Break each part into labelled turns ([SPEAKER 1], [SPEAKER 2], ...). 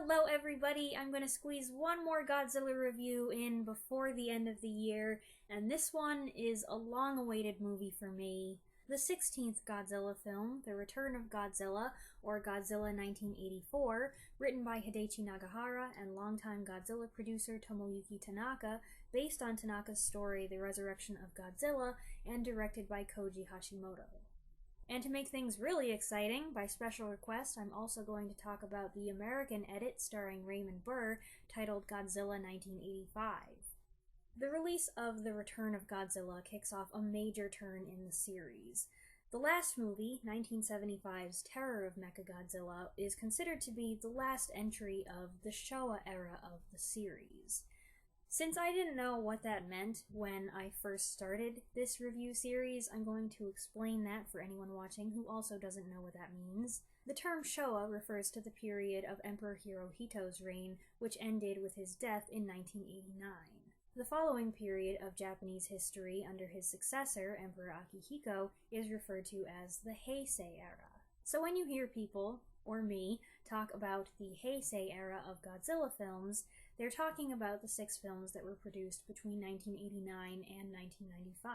[SPEAKER 1] Hello everybody, I'm going to squeeze one more Godzilla review in before the end of the year, and this one is a long-awaited movie for me. The 16th Godzilla film, The Return of Godzilla, or Godzilla 1984, written by Hidechi Nagahara and longtime Godzilla producer Tomoyuki Tanaka, based on Tanaka's story The Resurrection of Godzilla, and directed by Koji Hashimoto. And to make things really exciting, by special request, I'm also going to talk about the American edit starring Raymond Burr, titled Godzilla 1985. The release of The Return of Godzilla kicks off a major turn in the series. The last movie, 1975's Terror of Mechagodzilla, is considered to be the last entry of the Showa era of the series. Since I didn't know what that meant when I first started this review series, I'm going to explain that for anyone watching who also doesn't know what that means. The term Showa refers to the period of Emperor Hirohito's reign, which ended with his death in 1989. The following period of Japanese history under his successor, Emperor Akihiko, is referred to as the Heisei era. So when you hear people, or me, talk about the Heisei era of Godzilla films, they're talking about the 6 films that were produced between 1989 and 1995.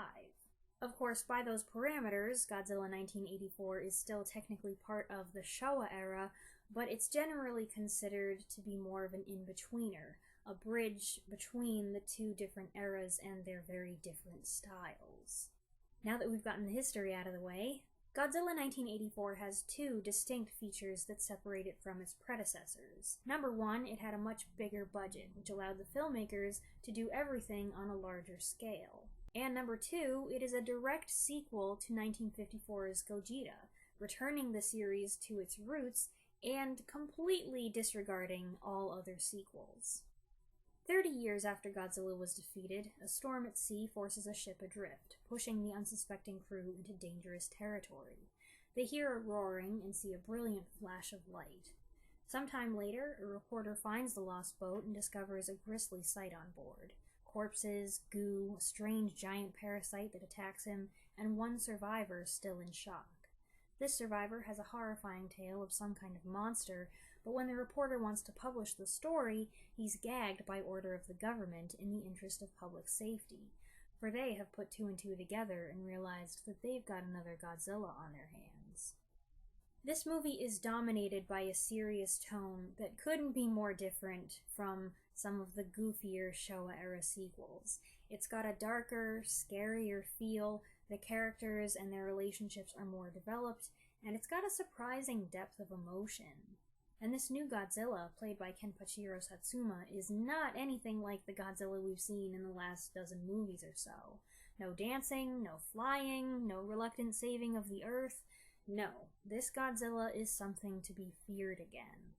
[SPEAKER 1] Of course, by those parameters, Godzilla 1984 is still technically part of the Showa era, but it's generally considered to be more of an in-betweener, a bridge between the two different eras and their very different styles. Now that we've gotten the history out of the way, Godzilla 1984 has 2 distinct features that separate it from its predecessors. Number 1, it had a much bigger budget, which allowed the filmmakers to do everything on a larger scale. And number 2, it is a direct sequel to 1954's Gojira, returning the series to its roots and completely disregarding all other sequels. 30 years after Godzilla was defeated, a storm at sea forces a ship adrift, pushing the unsuspecting crew into dangerous territory. They hear a roaring and see a brilliant flash of light. Sometime later, a reporter finds the lost boat and discovers a grisly sight on board. Corpses, goo, a strange giant parasite that attacks him, and one survivor still in shock. This survivor has a horrifying tale of some kind of monster, but when the reporter wants to publish the story, he's gagged by order of the government in the interest of public safety, for they have put 2 and 2 together and realized that they've got another Godzilla on their hands. This movie is dominated by a serious tone that couldn't be more different from some of the goofier Showa-era sequels. It's got a darker, scarier feel, the characters and their relationships are more developed, and it's got a surprising depth of emotion. And this new Godzilla, played by Kenpachiro Satsuma, is not anything like the Godzilla we've seen in the last dozen movies or so. No dancing, no flying, no reluctant saving of the Earth. No, this Godzilla is something to be feared again.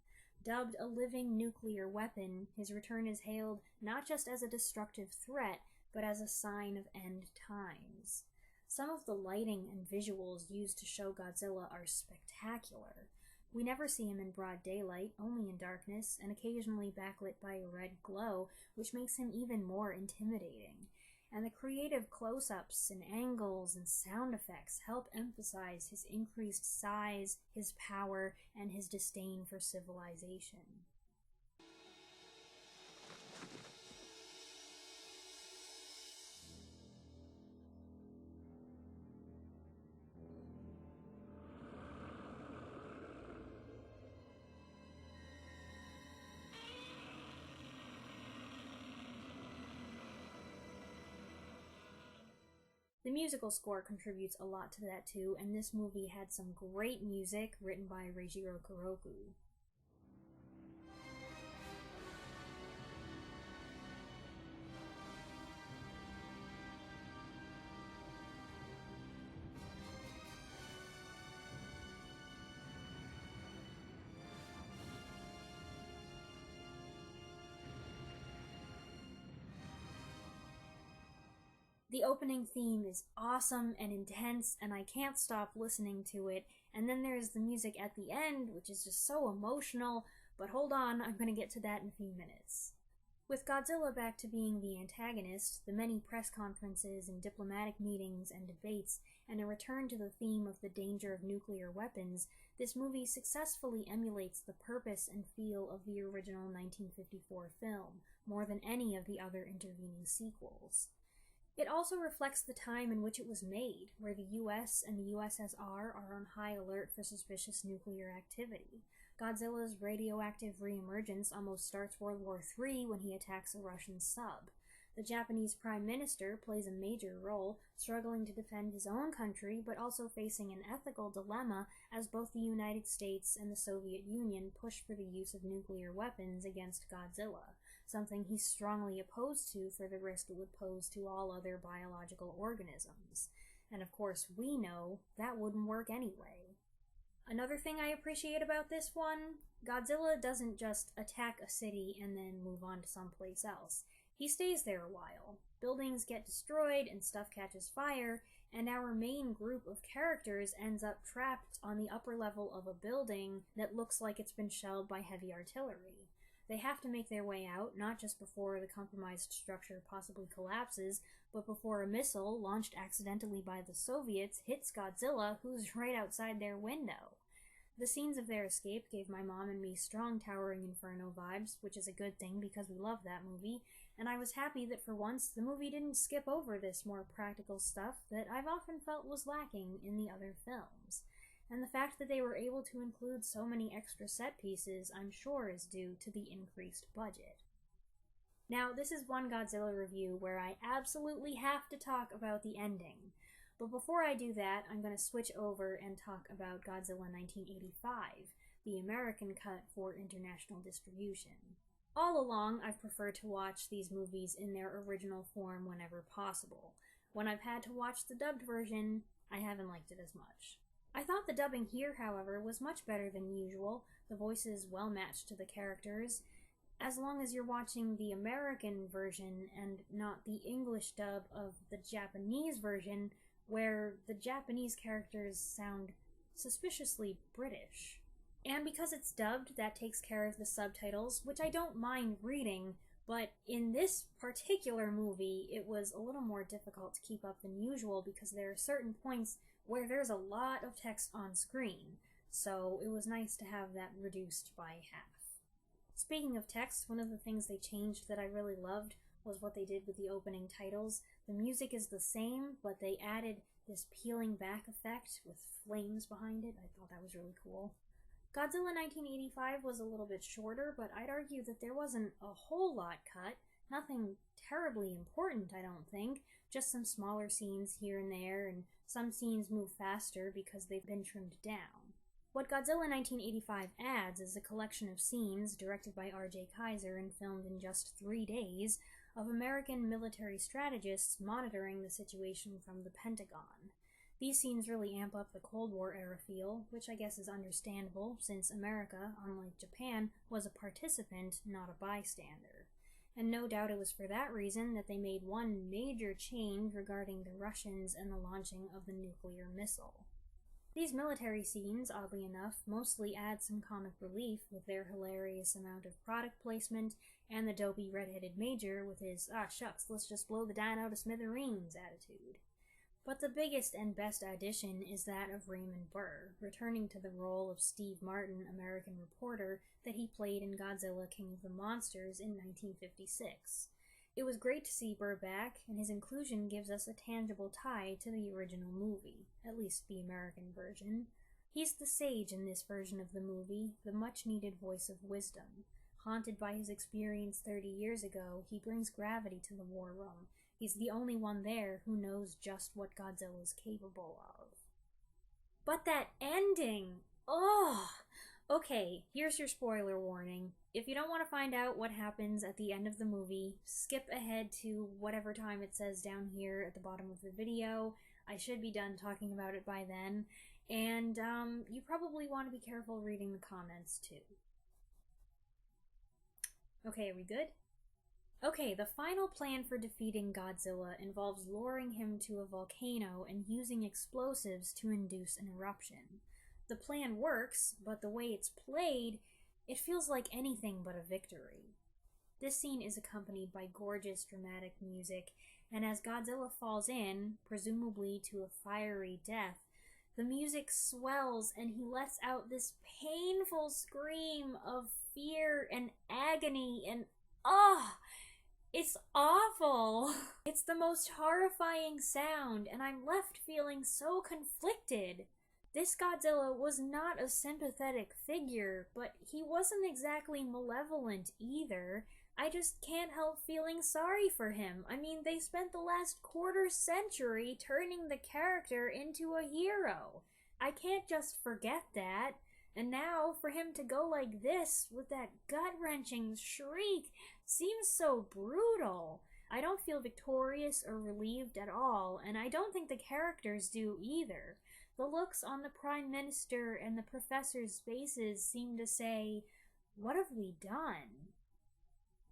[SPEAKER 1] Dubbed a living nuclear weapon, his return is hailed not just as a destructive threat, but as a sign of end times. Some of the lighting and visuals used to show Godzilla are spectacular. We never see him in broad daylight, only in darkness, and occasionally backlit by a red glow, which makes him even more intimidating. And the creative close-ups and angles and sound effects help emphasize his increased size, his power, and his disdain for civilization. The musical score contributes a lot to that too, and this movie had some great music written by Reijiro Kuroku. The opening theme is awesome and intense, and I can't stop listening to it, and then there's the music at the end, which is just so emotional, but hold on, I'm going to get to that in a few minutes. With Godzilla back to being the antagonist, the many press conferences and diplomatic meetings and debates, and a return to the theme of the danger of nuclear weapons, this movie successfully emulates the purpose and feel of the original 1954 film, more than any of the other intervening sequels. It also reflects the time in which it was made, where the US and the USSR are on high alert for suspicious nuclear activity. Godzilla's radioactive reemergence almost starts World War III when he attacks a Russian sub. The Japanese Prime Minister plays a major role, struggling to defend his own country, but also facing an ethical dilemma as both the United States and the Soviet Union push for the use of nuclear weapons against Godzilla, something he's strongly opposed to for the risk it would pose to all other biological organisms. And of course, we know that wouldn't work anyway. Another thing I appreciate about this one, Godzilla doesn't just attack a city and then move on to someplace else. He stays there a while. Buildings get destroyed and stuff catches fire, and our main group of characters ends up trapped on the upper level of a building that looks like it's been shelled by heavy artillery. They have to make their way out, not just before the compromised structure possibly collapses, but before a missile, launched accidentally by the Soviets, hits Godzilla, who's right outside their window. The scenes of their escape gave my mom and me strong Towering Inferno vibes, which is a good thing because we love that movie, and I was happy that for once the movie didn't skip over this more practical stuff that I've often felt was lacking in the other films. And the fact that they were able to include so many extra set pieces, I'm sure is due to the increased budget. Now, this is one Godzilla review where I absolutely have to talk about the ending. But before I do that, I'm going to switch over and talk about Godzilla 1985, the American cut for international distribution. All along, I've preferred to watch these movies in their original form whenever possible. When I've had to watch the dubbed version, I haven't liked it as much. I thought the dubbing here, however, was much better than usual, the voices well matched to the characters, as long as you're watching the American version and not the English dub of the Japanese version, where the Japanese characters sound suspiciously British. And because it's dubbed, that takes care of the subtitles, which I don't mind reading, but in this particular movie, it was a little more difficult to keep up than usual because there are certain points where there's a lot of text on screen, so it was nice to have that reduced by half. Speaking of text, one of the things they changed that I really loved was what they did with the opening titles. The music is the same, but they added this peeling back effect with flames behind it. I thought that was really cool. Godzilla 1985 was a little bit shorter, but I'd argue that there wasn't a whole lot cut. Nothing terribly important, I don't think. Just some smaller scenes here and there, and some scenes move faster because they've been trimmed down. What Godzilla 1985 adds is a collection of scenes directed by R.J. Kaiser and filmed in just 3 days of American military strategists monitoring the situation from the Pentagon. These scenes really amp up the Cold War era feel, which I guess is understandable since America, unlike Japan, was a participant, not a bystander. And no doubt it was for that reason that they made one major change regarding the Russians and the launching of the nuclear missile. These military scenes, oddly enough, mostly add some comic relief with their hilarious amount of product placement and the dopey red-headed major with his "ah shucks, let's just blow the dino to smithereens" attitude. But the biggest and best addition is that of Raymond Burr, returning to the role of Steve Martin, American reporter, that he played in Godzilla King of the Monsters in 1956. It was great to see Burr back, and his inclusion gives us a tangible tie to the original movie, at least the American version. He's the sage in this version of the movie, the much-needed voice of wisdom. Haunted by his experience 30 years ago, he brings gravity to the war room. He's the only one there who knows just what Godzilla's capable of. But that ending! Oh! Okay, here's your spoiler warning. If you don't want to find out what happens at the end of the movie, skip ahead to whatever time it says down here at the bottom of the video. I should be done talking about it by then. And you probably want to be careful reading the comments too. Okay, are we good? Okay, the final plan for defeating Godzilla involves luring him to a volcano and using explosives to induce an eruption. The plan works, but the way it's played, it feels like anything but a victory. This scene is accompanied by gorgeous dramatic music, and as Godzilla falls in, presumably to a fiery death, the music swells and he lets out this painful scream of fear and agony and it's awful. It's the most horrifying sound, and I'm left feeling so conflicted. This Godzilla was not a sympathetic figure, but he wasn't exactly malevolent either. I just can't help feeling sorry for him. I mean, they spent the last quarter century turning the character into a hero. I can't just forget that. And now, for him to go like this, with that gut-wrenching shriek, seems so brutal. I don't feel victorious or relieved at all, and I don't think the characters do either. The looks on the Prime Minister and the Professor's faces seem to say, "What have we done?"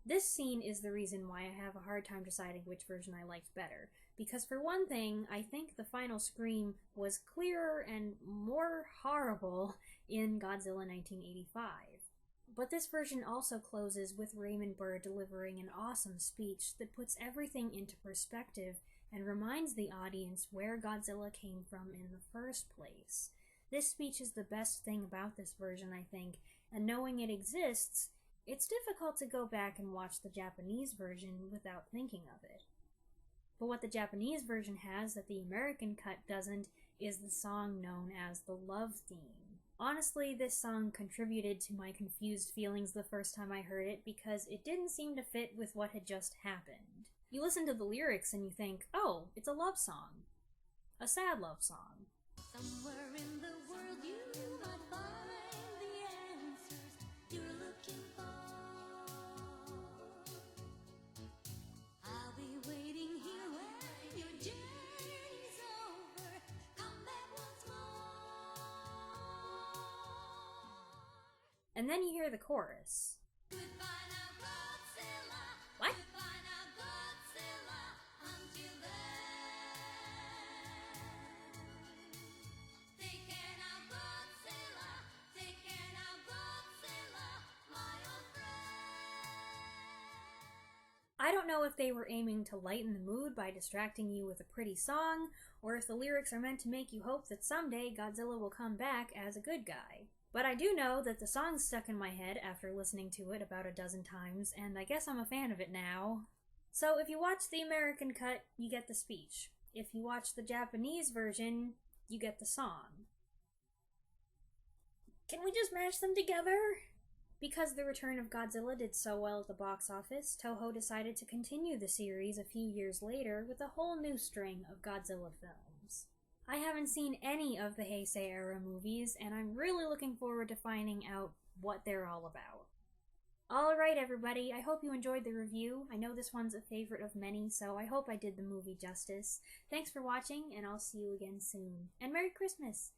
[SPEAKER 1] This scene is the reason why I have a hard time deciding which version I liked better, because for one thing, I think the final scream was clearer and more horrible in Godzilla 1985. But this version also closes with Raymond Burr delivering an awesome speech that puts everything into perspective and reminds the audience where Godzilla came from in the first place. This speech is the best thing about this version, I think, and knowing it exists, it's difficult to go back and watch the Japanese version without thinking of it. But what the Japanese version has that the American cut doesn't is the song known as the love theme. Honestly, this song contributed to my confused feelings the first time I heard it because it didn't seem to fit with what had just happened. You listen to the lyrics and you think, oh, it's a love song. A sad love song.
[SPEAKER 2] Somewhere in the world you might find the answers you're looking for. I'll be waiting here when your journey's over. Come back once more.
[SPEAKER 1] And then you hear the chorus.
[SPEAKER 2] Goodbye now, Godzilla.
[SPEAKER 1] What?
[SPEAKER 2] Goodbye now, Godzilla. Until then. Take care now, Godzilla. Take care now, Godzilla, my old friend.
[SPEAKER 1] I don't know if they were aiming to lighten the mood by distracting you with a pretty song, or if the lyrics are meant to make you hope that someday Godzilla will come back as a good guy. But I do know that the song stuck in my head after listening to it about a dozen times, and I guess I'm a fan of it now. So if you watch the American cut, you get the speech. If you watch the Japanese version, you get the song. Can we just mash them together? Because The Return of Godzilla did so well at the box office, Toho decided to continue the series a few years later with a whole new string of Godzilla films. I haven't seen any of the Heisei era movies, and I'm really looking forward to finding out what they're all about. Alright everybody, I hope you enjoyed the review. I know this one's a favorite of many, so I hope I did the movie justice. Thanks for watching, and I'll see you again soon. And Merry Christmas!